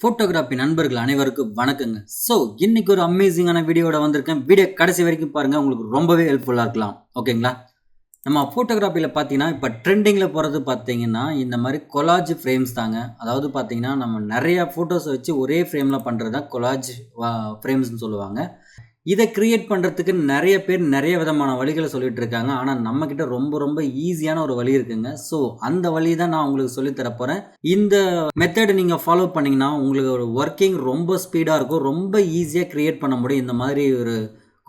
Photography நண்பர்கள் அனைவருக்கும் வணக்கங்க. ஸோ இன்னைக்கு ஒரு அமேசிங்கான வீடியோட வந்திருக்கேன். வீடியோ கடைசி வரைக்கும் பாருங்கள், உங்களுக்கு ரொம்பவே ஹெல்ப்ஃபுல்லாக இருக்கலாம். ஓகேங்களா? நம்ம ஃபோட்டோகிராஃபியில் பார்த்தீங்கன்னா இப்போ ட்ரெண்டிங்கில் போகிறது பார்த்தீங்கன்னா இந்த மாதிரி கொலாஜ் ஃப்ரேம்ஸ் தாங்க. அதாவது பார்த்தீங்கன்னா நம்ம நிறையா ஃபோட்டோஸை வச்சு ஒரே ஃப்ரேமில் பண்ணுறது தான் கொலாஜ் ஃப்ரேம்ஸ்னு சொல்லுவாங்க. இதை கிரியேட் பண்ணுறதுக்கு நிறைய பேர் நிறைய விதமான வழிகளை சொல்லிட்டு இருக்காங்க. ஆனால் நம்மக்கிட்ட ரொம்ப ஈஸியான ஒரு வழி இருக்குங்க. ஸோ அந்த வழி தான் நான் உங்களுக்கு சொல்லித்தரப்போகிறேன். இந்த மெத்தடை நீங்கள் ஃபாலோ பண்ணிங்கன்னா உங்களுக்கு ஒரு ஒர்க்கிங் ரொம்ப ஸ்பீடாக இருக்கும். ரொம்ப ஈஸியாக க்ரியேட் பண்ண முடியும். இந்த மாதிரி ஒரு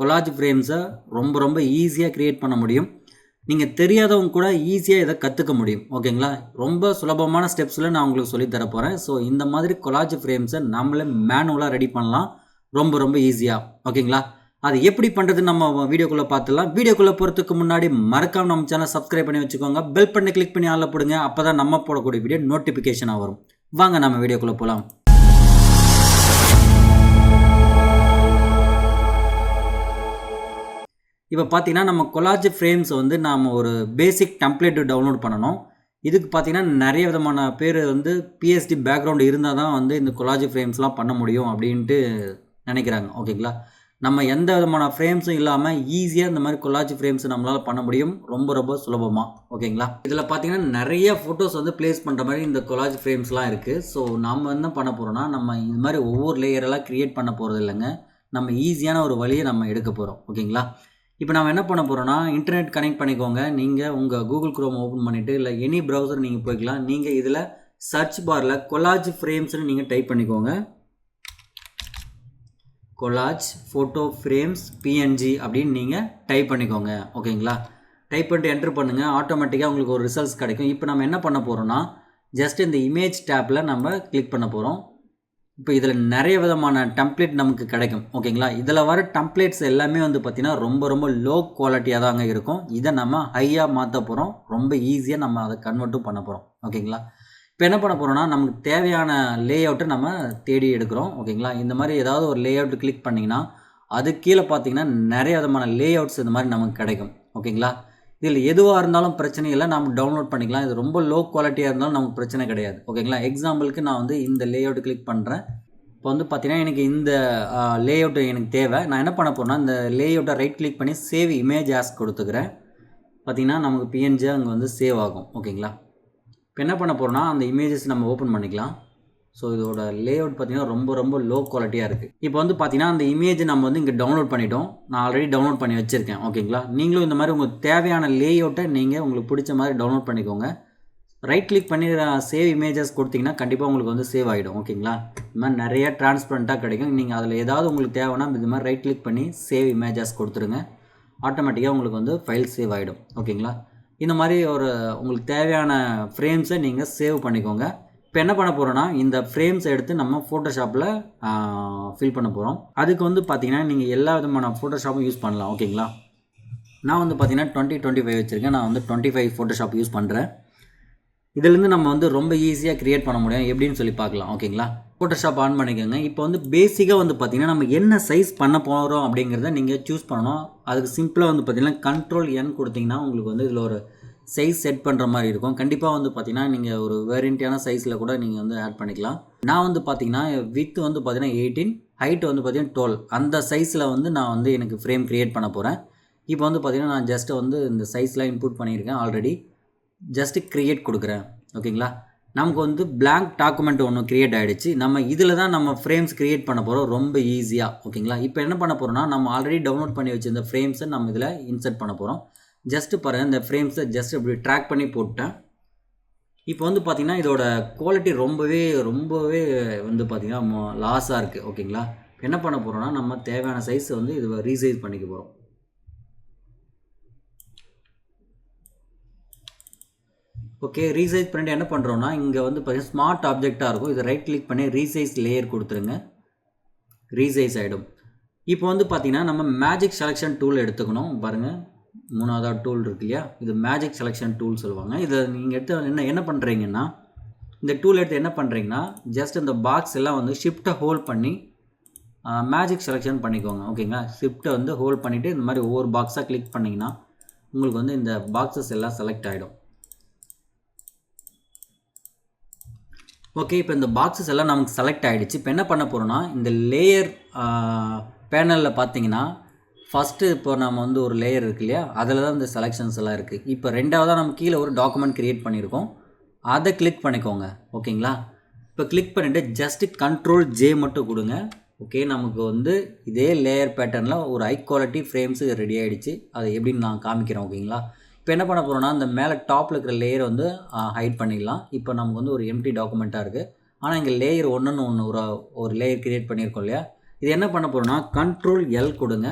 கொலாஜ் ஃப்ரேம்ஸை ரொம்ப ஈஸியாக க்ரியேட் பண்ண முடியும். நீங்கள் தெரியாதவங்க கூட ஈஸியாக இதை கற்றுக்க முடியும். ஓகேங்களா? ரொம்ப சுலபமான ஸ்டெப்ஸில் நான் உங்களுக்கு சொல்லித்தரப்போகிறேன். ஸோ இந்த மாதிரி கொலாஜ் ஃப்ரேம்ஸை நம்மளே மேனுவலாக ரெடி பண்ணலாம். ரொம்ப ஈஸியாக. ஓகேங்களா? அது எப்படி பண்ணுறதுன்னு நம்ம வீடியோக்குள்ளே பார்த்துலாம். வீடியோக்குள்ளே போகிறதுக்கு முன்னாடி மறக்காம நம்ம சேனல் சப்ஸ்கிரைப் பண்ணி வச்சுக்கோங்க. பெல் பண்ணி கிளிக் பண்ணி ஆளில் போடுங்க. அப்போ தான் நம்ம போடக்கூடிய வீடியோ நோட்டிஃபிகேஷனாக வரும். வாங்க நம்ம வீடியோக்குள்ளே போகலாம். இப்போ பார்த்தீங்கன்னா நம்ம கொலாஜ் ஃப்ரேம்ஸ் வந்து நாம் ஒரு பேசிக் டெம்ப்ளேட் டவுன்லோட் பண்ணணும். இதுக்கு பார்த்தீங்கன்னா நிறைய விதமான பேர் வந்து பிஎஸ்டி பேக்ரவுண்டு இருந்தால் தான் வந்து இந்த கொலாஜ் ஃப்ரேம்ஸ்லாம் பண்ண முடியும் அப்படின்ட்டு நினைக்கிறாங்க. ஓகேங்களா? நம்ம எந்த விதமான ஃப்ரேம்ஸும் இல்லாமல் ஈஸியாக இந்த மாதிரி கொலாஜ் ஃப்ரேம்ஸ் நம்மளால் பண்ண முடியும். ரொம்ப சுலபமாக. ஓகேங்களா? இதில் பார்த்தீங்கன்னா நிறைய ஃபோட்டோஸ் வந்து ப்ளேஸ் பண்ணுற மாதிரி இந்த கொலாஜ் ஃப்ரேம்ஸ்லாம் இருக்குது. ஸோ நம்ம என்ன பண்ண போகிறோம்னா நம்ம இந்த மாதிரி ஒவ்வொரு லேயரெல்லாம் க்ரியேட் பண்ண போகிறது இல்லைங்க. நம்ம ஈஸியான ஒரு வழியை நம்ம எடுக்க போகிறோம். ஓகேங்களா? இப்போ நம்ம என்ன பண்ண போகிறோம்னா இன்டர்நெட் கனெக்ட் பண்ணிக்கோங்க. நீங்கள் உங்கள் கூகுள் குரோம் ஓப்பன் பண்ணிவிட்டு இல்லை எனி ப்ரௌசர் நீங்கள் போய்க்கலாம். நீங்கள் இதில் சர்ச் பாரில் கொலாஜ் ஃப்ரேம்ஸ்னு நீங்கள் டைப் பண்ணிக்கோங்க. கொலாஜ் ஃபோட்டோ ஃப்ரேம்ஸ் பிஎன்ஜி அப்படின்னு நீங்கள் டைப் பண்ணிக்கோங்க. ஓகேங்களா? டைப் பண்ணிட்டு என்ட்ரு பண்ணுங்கள். ஆட்டோமேட்டிக்காக உங்களுக்கு ஒரு ரிசல்ட்ஸ் கிடைக்கும். இப்போ நம்ம என்ன பண்ண போகிறோம்னா ஜஸ்ட் இந்த இமேஜ் டேப்பில் நம்ம கிளிக் பண்ண போகிறோம். இப்போ இதில் நிறைய விதமான டெம்ப்ளேட் நமக்கு கிடைக்கும். ஓகேங்களா? இதில் வர டெம்ப்ளேட்ஸ் எல்லாமே வந்து பார்த்திங்கன்னா ரொம்ப லோ குவாலிட்டியாக தாங்க இருக்கும். இதை நம்ம ஹையாக மாற்ற போகிறோம். ரொம்ப ஈஸியாக நம்ம அதை கன்வெர்ட்டும் பண்ண போகிறோம். ஓகேங்களா? இப்போ என்ன பண்ண போகிறோம்னா நமக்கு தேவையான லே அவுட்டை நம்ம தேடி எடுக்கிறோம். ஓகேங்களா? இந்த மாதிரி ஏதாவது ஒரு லே அவுட் கிளிக் பண்ணிங்கன்னா அது கீழே பார்த்தீங்கன்னா நிறைய விதமான லே அவுட்ஸ் இந்த மாதிரி நமக்கு கிடைக்கும். ஓகேங்களா? இதில் எதுவாக இருந்தாலும் பிரச்சனை இல்லை, நம்ம டவுன்லோட் பண்ணிக்கலாம். இது ரொம்ப லோ குவாலிட்டியாக இருந்தாலும் நமக்கு பிரச்சனை கிடையாது. ஓகேங்களா? எக்ஸாம்பிளுக்கு நான் வந்து இந்த லே அவுட் கிளிக் பண்ணுறேன். இப்போ வந்து பார்த்தீங்கன்னா எனக்கு இந்த லே அவுட்டு எனக்கு தேவை. நான் என்ன பண்ண போகிறேன்னா இந்த லே அவுட்டை ரைட் கிளிக் பண்ணி சேவ் இமேஜ் ஆஸ் கொடுத்துக்கிறேன். பார்த்தீங்கன்னா நமக்கு பிஎன்ஜி அங்கே வந்து சேவ் ஆகும். ஓகேங்களா? இப்போ என்ன பண்ண போகிறோம்னா அந்த இமேஜஸ் நம்ம ஓப்பன் பண்ணிக்கலாம். ஸோ இதோட லே அவுட் பார்த்திங்கன்னா ரொம்ப லோ குவாலிட்டியாக இருக்குது. இப்போ வந்து பார்த்திங்கன்னா அந்த இமேஜ் நம்ம வந்து இங்கே டவுன்லோட் பண்ணிட்டோம். நான் ஆல்ரெடி டவுன்லோட் பண்ணி வச்சுருக்கேன். ஓகேங்களா? நீங்களும் இந்த மாதிரி உங்களுக்கு தேவையான லே அவுட்டை நீங்கள் உங்களுக்கு பிடிச்ச மாதிரி டவுன்லோட் பண்ணிக்கோங்க. ரைட் கிளிக் பண்ணி சேவ் இமேஜஸ் கொடுத்தீங்கன்னா கண்டிப்பாக உங்களுக்கு வந்து சேவ் ஆகிடும். ஓகேங்களா? இந்த மாதிரி நிறைய டிரான்ஸ்பரண்ட்டாக கிடைக்கும். நீங்கள் அதில் ஏதாவது உங்களுக்கு தேவைன்னா இது மாதிரி ரைட் கிளிக் பண்ணி சேவ் இமேஜஸ் கொடுத்துருங்க. ஆட்டோமேட்டிக்காக உங்களுக்கு வந்து ஃபைல் சேவ் ஆகிடும். ஓகேங்களா? இந்த மாதிரி ஒரு உங்களுக்கு தேவையான ஃப்ரேம்ஸை நீங்கள் சேவ் பண்ணிக்கோங்க. இப்போ என்ன பண்ண போகிறோன்னா இந்த ஃப்ரேம்ஸை எடுத்து நம்ம ஃபோட்டோஷாப்பில் ஃபில் பண்ண போகிறோம். அதுக்கு வந்து பார்த்திங்கன்னா நீங்கள் எல்லா விதமான ஃபோட்டோஷாப்பும் யூஸ் பண்ணலாம். ஓகேங்களா? நான் வந்து பார்த்திங்கன்னா 2025 வச்சுருக்கேன். நான் வந்து 25 ஃபோட்டோஷாப் யூஸ் பண்ணுறேன். இதிலேருந்து நம்ம வந்து ரொம்ப ஈஸியாக க்ரியேட் பண்ண முடியும். எப்படின்னு சொல்லி பார்க்கலாம். ஓகேங்களா? ஃபோட்டோஷாப் ஆன் பண்ணிக்கோங்க. இப்போ வந்து பேசிக்காக வந்து பார்த்திங்கன்னா நம்ம என்ன சைஸ் பண்ண போகிறோம் அப்படிங்கிறத நீங்கள் சூஸ் பண்ணணும். அதுக்கு சிம்பிளாக வந்து பார்த்திங்கன்னா கண்ட்ரோல் என் கொடுத்திங்கன்னா உங்களுக்கு வந்து இதில் ஒரு சைஸ் செட் பண்ணுற மாதிரி இருக்கும். கண்டிப்பாக வந்து பார்த்திங்கன்னா நீங்கள் ஒரு வேரியண்ட்டான சைஸில் கூட நீங்கள் வந்து ஆட் பண்ணிக்கலாம். நான் வந்து பார்த்திங்கன்னா வித் வந்து பார்த்திங்கன்னா 18, ஹைட் வந்து பார்த்திங்கன்னா 12 அந்த சைஸில் வந்து நான் வந்து எனக்கு ஃப்ரேம் க்ரியேட் பண்ண போகிறேன். இப்போ வந்து பார்த்திங்கன்னா நான் ஜஸ்ட்டு வந்து இந்த சைஸ்லாம் இன்புட் பண்ணியிருக்கேன் ஆல்ரெடி. ஜஸ்ட்டு க்ரியேட் கொடுக்குறேன். ஓகேங்களா? நமக்கு வந்து பிளாங்க் டாக்குமெண்ட் ஒன்று க்ரியேட் ஆகிடுச்சு. நம்ம இதில் தான் நம்ம ஃப்ரேம்ஸ் க்ரியேட் பண்ண போகிறோம் ரொம்ப ஈஸியாக. ஓகேங்களா? இப்போ என்ன பண்ண போகிறோம்னா நம்ம ஆல்ரெடி டவுன்லோட் பண்ணி வச்சுருந்த ஃப்ரேம்ஸை நம்ம இதில் இன்சர்ட் பண்ண போகிறோம். ஜஸ்ட்டு பாருங்கள் இந்த ஃப்ரேம்ஸை ஜஸ்ட் இப்படி ட்ராக் பண்ணி போட்டேன். இப்போ வந்து பார்த்திங்கன்னா இதோட குவாலிட்டி ரொம்பவே வந்து பார்த்திங்கன்னா லாஸாக இருக்குது. ஓகேங்களா? என்ன பண்ண போகிறோம்னா நம்ம தேவையான சைஸை வந்து இதை ரீசைஸ் பண்ணிக்க போகிறோம். ஓகே, ரீசைஸ் பண்ணிட்டு என்ன பண்ணுறோன்னா இங்கே வந்து பார்த்தீங்கன்னா ஸ்மார்ட் ஆப்ஜெக்டாக இருக்கும். இதை ரைட் கிளிக் பண்ணி ரீசைஸ் லேயர் கொடுத்துருங்க. ரீசைஸ் ஆகிடும். இப்போ வந்து பார்த்திங்கன்னா நம்ம மேஜிக் செலெக்ஷன் டூல் எடுத்துக்கணும். பாருங்கள், மூணாவது டூல் இருக்கு இல்லையா, இது மேஜிக் செலெக்ஷன் டூல் சொல்லுவாங்க. இதை நீங்கள் எடுத்து என்ன பண்ணுறீங்கன்னா இந்த டூல் எடுத்து என்ன பண்ணுறீங்கன்னா ஜஸ்ட் இந்த பாக்ஸ் எல்லாம் வந்து ஷிஃப்ட்டை ஹோல்ட் பண்ணி மேஜிக் செலெக்ஷன் பண்ணிக்கோங்க. ஓகேங்களா? ஷிஃப்ட்டை வந்து ஹோல்ட் பண்ணிவிட்டு இந்த மாதிரி ஒவ்வொரு பாக்ஸாக கிளிக் பண்ணிங்கன்னா உங்களுக்கு வந்து இந்த பாக்ஸஸ் எல்லாம் செலக்ட் ஆகிடும். ஓகே, இப்போ இந்த பாக்ஸஸ் எல்லாம் நமக்கு செலக்ட் ஆகிடுச்சு. இப்போ என்ன பண்ண போகிறோன்னா, இந்த லேயர் பேனலில் பார்த்தீங்கன்னா ஃபஸ்ட்டு இப்போ நம்ம வந்து ஒரு லேயர் இருக்கு இல்லையா, அதில் தான் இந்த செலெக்ஷன்ஸ் எல்லாம் இருக்குது. இப்போ ரெண்டாவதாக நம்ம கீழே ஒரு டாக்குமெண்ட் க்ரியேட் பண்ணியிருக்கோம், அதை கிளிக் பண்ணிக்கோங்க. ஓகேங்களா, இப்போ கிளிக் பண்ணிவிட்டு ஜஸ்ட்டு Ctrl+J மட்டும் கொடுங்க. ஓகே, நமக்கு வந்து இதே லேயர் பேட்டர்னில் ஒரு ஹை குவாலிட்டி ஃப்ரேம்ஸு ரெடி ஆகிடுச்சு. அதை எப்படின்னு நான் காமிக்கிறேன். ஓகேங்களா, இப்போ என்ன பண்ண போகிறோன்னா, இந்த மேலே டாப்பில் இருக்கிற லேயர் வந்து ஹைட் பண்ணிடலாம். இப்போ நமக்கு வந்து ஒரு எம்டி டாக்குமெண்ட்டாக இருக்குது. ஆனால் இங்கே லேயர் ஒன்று ஒரு லேயர் க்ரியேட் பண்ணியிருக்கோம் இல்லையா, இது என்ன பண்ண போகிறோன்னா Ctrl+L கொடுங்க.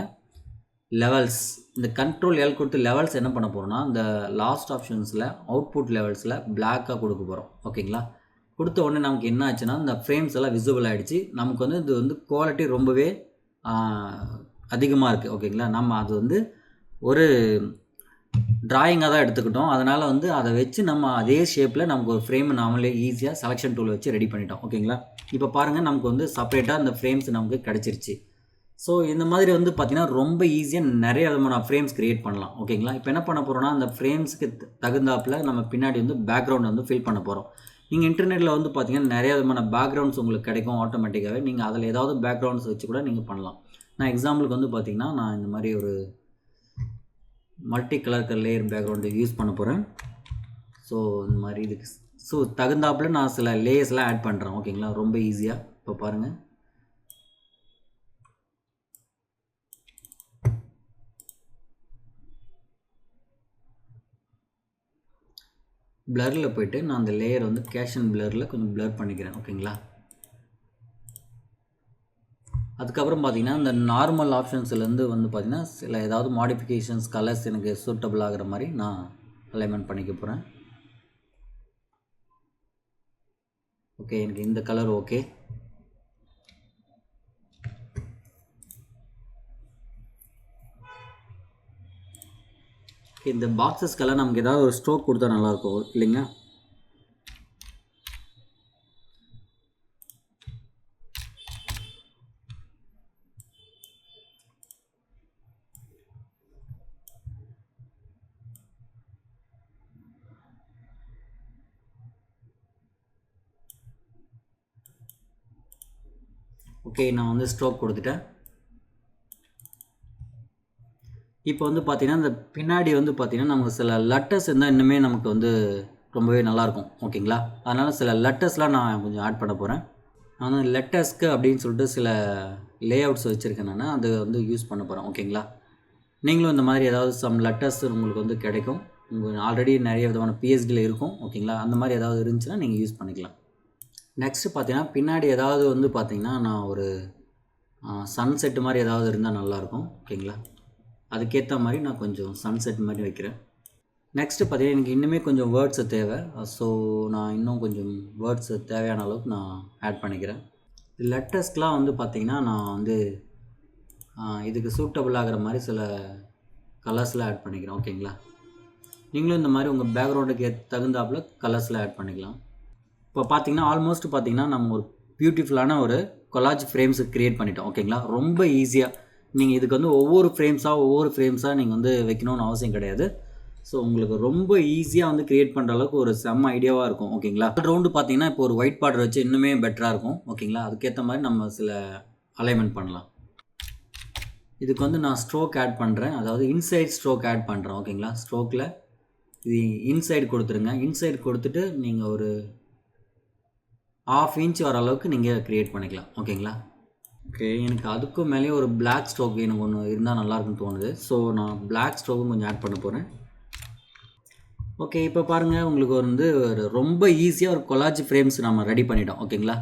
லெவல்ஸ், இந்த Ctrl+L கொடுத்து லெவல்ஸ் என்ன பண்ண போகிறோன்னா, இந்த லாஸ்ட் ஆப்ஷன்ஸில் அவுட்புட் லெவல்ஸில் பிளாக்காக கொடுக்க போகிறோம். ஓகேங்களா, கொடுத்த உடனே நமக்கு என்ன ஆச்சுன்னா, இந்த ஃப்ரேம்ஸ் எல்லாம் விசிபிள் ஆகிடுச்சு. நமக்கு வந்து இது வந்து குவாலிட்டி ரொம்பவே அதிகமாக இருக்குது. ஓகேங்களா, நம்ம அது வந்து ஒரு ட்ராயிங்காக தான் எடுத்துக்கிட்டோம். அதனால் வந்து அதை வச்சு நம்ம அதே ஷேப்பில் நமக்கு ஒரு ஃப்ரேம் நாமளே ஈஸியாக செலெக்ஷன் டூல் வச்சு ரெடி பண்ணிட்டோம். ஓகேங்களா, இப்போ பாருங்கள், நமக்கு வந்து செப்பரேட்டாக இந்த ஃப்ரேம்ஸ் நமக்கு கிடச்சிருச்சு. ஸோ இந்த மாதிரி வந்து பார்த்திங்கன்னா ரொம்ப ஈஸியாக நிறைய விதமான ஃப்ரேம்ஸ் க்ரியேட் பண்ணலாம். ஓகேங்களா, இப்போ என்ன பண்ண போகிறோன்னா, அந்த ஃப்ரேம்ஸுக்கு தகுந்தாப்பில் நம்ம பின்னாடி வந்து பேக்ரவுண்ட் வந்து ஃபில் பண்ண போகிறோம். நீங்கள் இன்டர்நெட்டில் வந்து பார்த்திங்கன்னா நிறைய விதமான பேக்ரவுண்ட்ஸ் உங்களுக்கு கிடைக்கும் ஆட்டோமேட்டிக்காகவே. நீங்கள் அதில் ஏதாவது பேக்ரவுண்ட்ஸ் வச்சு கூட நீங்கள் பண்ணலாம். நான் எக்ஸாம்பிளுக்கு வந்து பார்த்திங்கன்னா, நான் இந்த மாதிரி ஒரு multi colour layer background use பண்ண போகிறேன். ஸோ இந்த மாதிரி இதுக்கு தகுந்தாப்பில் நான் சில லேயர்ஸ்லாம் ஆட் பண்ணுறேன். ஓகேங்களா, ரொம்ப ஈஸியாக. இப்போ பாருங்கள், பிளரில் போய்ட்டு நான் அந்த லேயர் வந்து கேஷ் அண்ட் பிளரில் கொஞ்சம் பிளர் பண்ணிக்கிறேன். ஓகேங்களா, அதுக்கப்புறம் பார்த்திங்கன்னா இந்த நார்மல் ஆப்ஷன்ஸ்லேருந்து வந்து பார்த்திங்கன்னா சில ஏதாவது மாடிஃபிகேஷன்ஸ் கலர்ஸ் எனக்கு சூட்டபிள் ஆகிற மாதிரி நான் அலைன்மெண்ட் பண்ணிக்க போகிறேன். ஓகே, எனக்கு இந்த கலர் ஓகே. இந்த பாக்ஸஸ்க்கெல்லாம் நமக்கு ஏதாவது ஒரு ஸ்ட்ரோக் கொடுத்தா நல்லாயிருக்கும் இல்லைங்களா. ஓகே, நான் வந்து ஸ்ட்ரோக் கொடுத்துட்டேன். இப்போ வந்து பார்த்திங்கன்னா இந்த பின்னாடி வந்து பார்த்திங்கன்னா நமக்கு சில லெட்டர்ஸ் இருந்தால் இன்னுமே நமக்கு வந்து ரொம்பவே நல்லாயிருக்கும். ஓகேங்களா, அதனால் சில லெட்டர்ஸ்லாம் நான் கொஞ்சம் ஆட் பண்ண போகிறேன். நான் வந்து லெட்டர்ஸ்க்கு அப்படின்னு சொல்லிட்டு சில லே அவுட்ஸ் வச்சுருக்கேன். நான் அதை வந்து யூஸ் பண்ண போகிறேன். ஓகேங்களா, நீங்களும் இந்த மாதிரி ஏதாவது சம் லெட்டர்ஸ் உங்களுக்கு வந்து கிடைக்கும். உங்களுக்கு ஆல்ரெடி நிறைய விதமான பிஎஸ்டியில் இருக்கும். ஓகேங்களா, அந்த மாதிரி ஏதாவது இருந்துச்சுன்னா நீங்கள் யூஸ் பண்ணிக்கலாம். நெக்ஸ்ட்டு பார்த்தீங்கன்னா பின்னாடி ஏதாவது வந்து பார்த்திங்கன்னா நான் ஒரு சன்செட்டு மாதிரி ஏதாவது இருந்தால் நல்லாயிருக்கும். ஓகேங்களா, அதுக்கேற்ற மாதிரி நான் கொஞ்சம் சன்செட் மாதிரி வைக்கிறேன். நெக்ஸ்ட்டு பார்த்தீங்கன்னா எனக்கு இன்னுமே கொஞ்சம் வேர்ட்ஸு தேவை. ஸோ நான் இன்னும் கொஞ்சம் வேர்ட்ஸு தேவையான அளவுக்கு நான் ஆட் பண்ணிக்கிறேன். லெட்டர்ஸ்க்கெலாம் வந்து பார்த்திங்கன்னா நான் வந்து இதுக்கு சூட்டபிள் ஆகிற மாதிரி சில கலர்ஸில் ஆட் பண்ணிக்கிறேன். ஓகேங்களா, நீங்களும் இந்த மாதிரி உங்கள் பேக்ரவுண்டுக்கு தகுந்தாப்பில் கலர்ஸில் ஆட் பண்ணிக்கலாம். இப்போ பார்த்திங்கன்னா ஆல்மோஸ்ட் பார்த்திங்கன்னா நம்ம ஒரு பியூட்டிஃபுல்லான ஒரு கொலாஜ் ஃப்ரேம்ஸு க்ரியேட் பண்ணிட்டோம். ஓகேங்களா, ரொம்ப ஈஸியாக நீங்கள் இதுக்கு வந்து ஒவ்வொரு ஃப்ரேம்ஸாக நீங்கள் வந்து வைக்கணும்னு அவசியம் கிடையாது. ஸோ உங்களுக்கு ரொம்ப ஈஸியாக வந்து க்ரியேட் பண்ணுற அளவுக்கு ஒரு செம்ம ஐடியாவாக இருக்கும். ஓகேங்களா, ரவுண்டு பார்த்தீங்கன்னா இப்போ ஒரு ஒயிட் பார்டர் வச்சு இன்னுமே பெட்டராக இருக்கும். ஓகேங்களா, அதுக்கேற்ற மாதிரி நம்ம சில அலைன்மெண்ட் பண்ணலாம். இதுக்கு வந்து நான் ஸ்ட்ரோக் ஆட் பண்ணுறேன், அதாவது இன்சைட் ஸ்ட்ரோக் ஆட் பண்ணுறேன். ஓகேங்களா, ஸ்ட்ரோக்கில் இது இன்சைடு கொடுத்துருங்க. இன்சைடு கொடுத்துட்டு நீங்கள் ஒரு 1/2 இன்ச் வர அளவுக்கு நீங்கள் க்ரியேட் பண்ணிக்கலாம். ஓகேங்களா, ஓகே, எனக்கு அதுக்கும் மேலேயே ஒரு பிளாக் ஸ்ட்ரோக் எனக்கு ஒன்று இருந்தால் நல்லாயிருக்குன்னு தோணுது. ஸோ நான் பிளாக் ஸ்ட்ரோக்கும் கொஞ்சம் ஆட் பண்ண போகிறேன். ஓகே, இப்போ பாருங்கள், உங்களுக்கு வந்து ஒரு ரொம்ப ஈஸியாக ஒரு கொலாஜ் ஃப்ரேம்ஸ் நம்ம ரெடி பண்ணிட்டோம். ஓகேங்களா,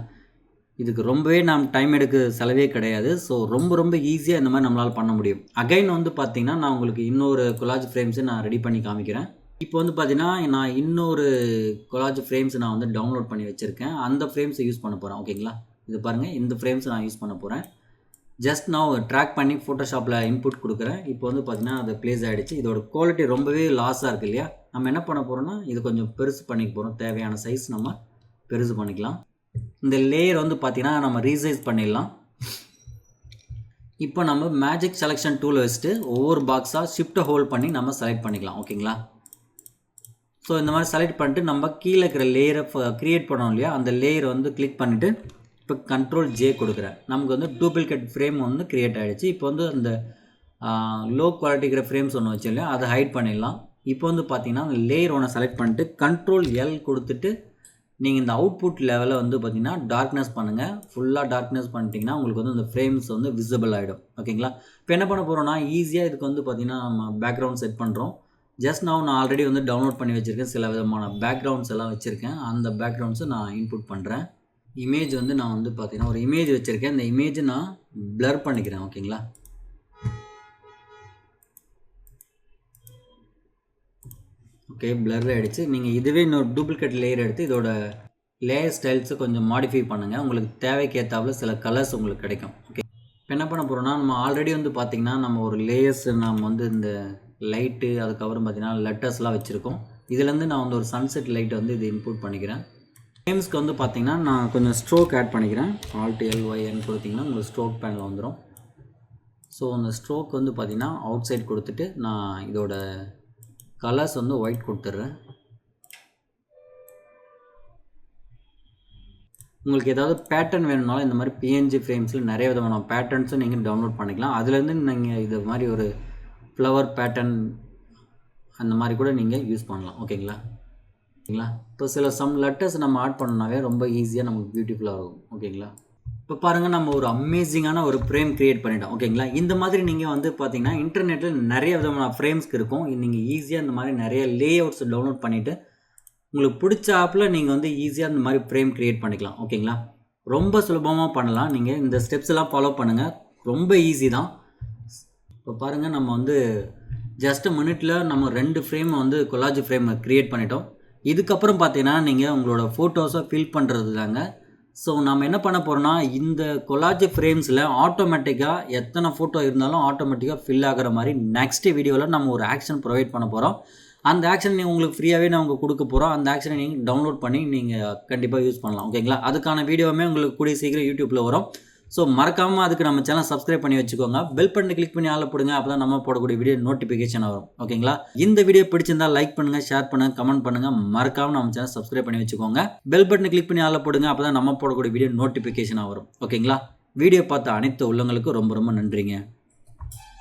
இதுக்கு ரொம்பவே நம்ம டைம் எடுக்க செலவே கிடையாது. ஸோ ரொம்ப ஈஸியாக இந்த மாதிரி நம்மளால் பண்ண முடியும். அகைன் வந்து பார்த்திங்கன்னா நான் உங்களுக்கு இன்னொரு கொலாஜ் ஃப்ரேம்ஸை நான் ரெடி பண்ணி காமிக்கிறேன். இப்போ வந்து பார்த்திங்கன்னா நான் இன்னொரு கொலாஜ் ஃப்ரேம்ஸ் நான் வந்து டவுன்லோட் பண்ணி வச்சுருக்கேன். அந்த ஃப்ரேம்ஸை யூஸ் பண்ண போகிறேன். ஓகேங்களா, இது பாருங்கள், இந்த ஃப்ரேம்ஸை நான் யூஸ் பண்ண போகிறேன். ஜஸ்ட் நான் ட்ராக் பண்ணி ஃபோட்டோஷாப்பில் இன்புட் கொடுக்குறேன். இப்போ வந்து பார்த்திங்கன்னா அது ப்ளேஸ் ஆகிடுச்சு. இதோட குவாலிட்டி ரொம்பவே லாஸாக இருக்குது இல்லையா. நம்ம என்ன பண்ண போகிறோம்னா இது கொஞ்சம் பெருசு பண்ணிக்க போகிறோம். தேவையான சைஸ் நம்ம பெருசு பண்ணிக்கலாம். இந்த லேயர் வந்து பார்த்திங்கன்னா நம்ம ரீசைஸ் பண்ணிடலாம். இப்போ நம்ம மேஜிக் செலெக்ஷன் டூல் வச்சுட்டு ஒவ்வொரு பாக்ஸாக ஷிஃப்ட்டை ஹோல்ட் பண்ணி நம்ம செலக்ட் பண்ணிக்கலாம். ஓகேங்களா, ஸோ இந்த மாதிரி செலக்ட் பண்ணிட்டு நம்ம கீழே இருக்கிற லேயரை க்ரியேட் பண்ணோம் இல்லையா, அந்த லேயரை வந்து கிளிக் பண்ணிவிட்டு இப்போ Ctrl J கொடுக்குறேன். நமக்கு வந்து டூப்ளிகேட் ஃப்ரேம் ஒன்று க்ரியேட் ஆகிடுச்சு. இப்போ வந்து அந்த லோ குவாலிட்டிக்கிற ஃப்ரேம்ஸ் ஒன்று வச்சு இல்லையா, அதை ஹைட் பண்ணிடலாம். இப்போ வந்து பார்த்தீங்கன்னா அந்த லேயர் ஒன்று செலக்ட் பண்ணிட்டு Ctrl L கொடுத்துட்டு நீங்கள் இந்த அவுட்புட் லெவலை வந்து பார்த்தீங்கன்னா டார்க்னஸ் பண்ணுங்கள். ஃபுல்லாக டார்க்னஸ் பண்ணிட்டீங்கன்னா உங்களுக்கு வந்து அந்த ஃப்ரேம்ஸ் வந்து விசிபிள் ஆகிடும். ஓகேங்களா? இப்போ என்ன பண்ண போகிறோம்னா, ஈஸியாக இதுக்கு வந்து பார்த்தீங்கன்னா நம்ம பேக்ரவுண்ட் செட் பண்ணுறோம். ஜஸ்ட் நான் ஆல்ரெடி வந்து டவுன்லோட் பண்ணி வச்சுருக்கேன். சில விதமான பேக்ரவுண்ட்ஸ் எல்லாம் வச்சுருக்கேன். அந்த பேக்ரவுண்ட்ஸை நான் இன்புட் பண்ணுறேன். இமேஜ் வந்து நான் வந்து பார்த்தீங்கன்னா ஒரு இமேஜ் வச்சுருக்கேன். இந்த இமேஜை நான் பிளர் பண்ணிக்கிறேன். ஓகேங்களா? ஓகே, பிளர் ஆகிடுச்சு. நீங்கள் இதுவே இன்னொரு டூப்ளிகேட் லேயர் எடுத்து இதோட லேயர் ஸ்டைல்ஸை கொஞ்சம் மாடிஃபை பண்ணுங்கள். உங்களுக்கு தேவைக்கேற்றாப்புல சில கலர்ஸ் உங்களுக்கு கிடைக்கும். ஓகே, இப்போ என்ன பண்ண போகிறோம்னா, நம்ம ஆல்ரெடி வந்து பார்த்திங்கன்னா நம்ம ஒரு லேயர்ஸ் நம்ம வந்து இந்த லைட்டு, அதுக்கப்புறம் பார்த்திங்கன்னா லெட்டர்ஸ்லாம் வச்சுருக்கோம். இதுலேருந்து நான் வந்து ஒரு சன்செட் லைட்டை வந்து இது இன்புட் பண்ணிக்கிறேன். ஃப்ரேம்ஸ்க்கு வந்து பார்த்திங்கன்னா நான் கொஞ்சம் ஸ்ட்ரோக் ஆட் பண்ணிக்கிறேன். Alt LYN கொடுத்திங்கன்னா உங்களுக்கு ஸ்ட்ரோக் பேனில் வந்துடும். ஸோ அந்த ஸ்ட்ரோக் வந்து பார்த்திங்கன்னா அவுட் சைட் கொடுத்துட்டு நான் இதோட கலர்ஸ் வந்து ஒயிட் கொடுத்துட்றேன். உங்களுக்கு ஏதாவது பேட்டர்ன் வேணும்னாலும் இந்த மாதிரி PNG ஃப்ரேம்ஸில் நிறைய விதமான பேட்டர்ன்ஸும் நீங்கள் டவுன்லோட் பண்ணிக்கலாம். அதுலேருந்து நீங்கள் இது மாதிரி ஒரு ஃப்ளவர் பேட்டர்ன் அந்த மாதிரி கூட நீங்கள் யூஸ் பண்ணலாம். ஓகேங்களா? இப்போ சில லெட்டர்ஸ் நம்ம ஆட் பண்ணோன்னாவே ரொம்ப ஈஸியாக நமக்கு பியூட்டிஃபுல்லாக இருக்கும். ஓகேங்களா? இப்போ பாருங்கள், நம்ம ஒரு அமேசிங்கான ஒரு ஃப்ரேம் க்ரியேட் பண்ணிட்டோம். ஓகேங்களா? இந்த மாதிரி நீங்கள் வந்து பார்த்தீங்கன்னா இன்டர்நெட்டில் நிறைய விதமான ஃப்ரேம்ஸ்க்கு இருக்கும். நீங்கள் ஈஸியாக இந்த மாதிரி நிறைய லேஅவுட்ஸ் டவுன்லோட் பண்ணிவிட்டு உங்களுக்கு பிடிச்ச ஆப்பில் நீங்கள் வந்து ஈஸியாக இந்த மாதிரி ஃப்ரேம் க்ரியேட் பண்ணிக்கலாம். ஓகேங்களா? ரொம்ப சுலபமாக பண்ணலாம். நீங்கள் இந்த ஸ்டெப்ஸ் எல்லாம் ஃபாலோ பண்ணுங்கள். ரொம்ப ஈஸி தான். இப்போ பாருங்கள், நம்ம வந்து ஜஸ்ட் மினிட்டில் நம்ம 2 ஃப்ரேம் வந்து கொலாஜ் ஃப்ரேம் க்ரியேட் பண்ணிட்டோம். இதுக்கப்புறம் பார்த்தீங்கன்னா நீங்கள் உங்களோட ஃபோட்டோஸை ஃபில் பண்ணுறது தாங்க. ஸோ நம்ம என்ன பண்ண போகிறோம்னா, இந்த கொலாஜ் ஃப்ரேம்ஸில் ஆட்டோமேட்டிக்காக எத்தனை ஃபோட்டோ இருந்தாலும் ஆட்டோமேட்டிக்காக ஃபில் ஆகிற மாதிரி நெக்ஸ்ட் வீடியோவில் நம்ம ஒரு ஆக்ஷன் ப்ரொவைட் பண்ண போகிறோம். அந்த ஆக்ஷன் உங்களுக்கு ஃப்ரீயாகவே நான் உங்களுக்கு கொடுக்க போகிறோம். அந்த ஆக்ஷனை நீங்கள் டவுன்லோட் பண்ணி நீங்கள் கண்டிப்பாக யூஸ் பண்ணலாம். ஓகேங்களா? அதுக்கான வீடியோவுமே உங்களுக்கு கூடிய சீக்கிரம் யூடியூப்பில் வரும். ஸோ மறக்காமல் அதுக்கு நம்ம சேனல் சப்ஸ்கிரைப் பண்ணி வச்சுக்கோங்க. பெல் பட்டனை கிளிக் பண்ணி ஆள போடுங்க. அப்போ தான் நம்ம போடக்கூடிய வீடியோ நோட்டிஃபிகேஷன் வரும். ஓகேங்களா? இந்த வீடியோ பிடிச்சிருந்தால் லைக் பண்ணுங்கள், ஷேர் பண்ணுங்கள், கமெண்ட் பண்ணுங்கள். மறக்காமல் நம்ம சேனல் சப்ஸ்கிரைப் பண்ணி வச்சுக்கோங்க. பெல் பட்டனை கிளிக் பண்ணி ஆள போடுங்க. அப்போ தான் நம்ம போடக்கூடிய வீடியோ நோட்டிஃபிகேஷனாக வரும். ஓகேங்களா? வீடியோ பார்த்த அனைத்து உள்ளவங்களுக்கும் ரொம்ப ரொம்ப நன்றிங்க.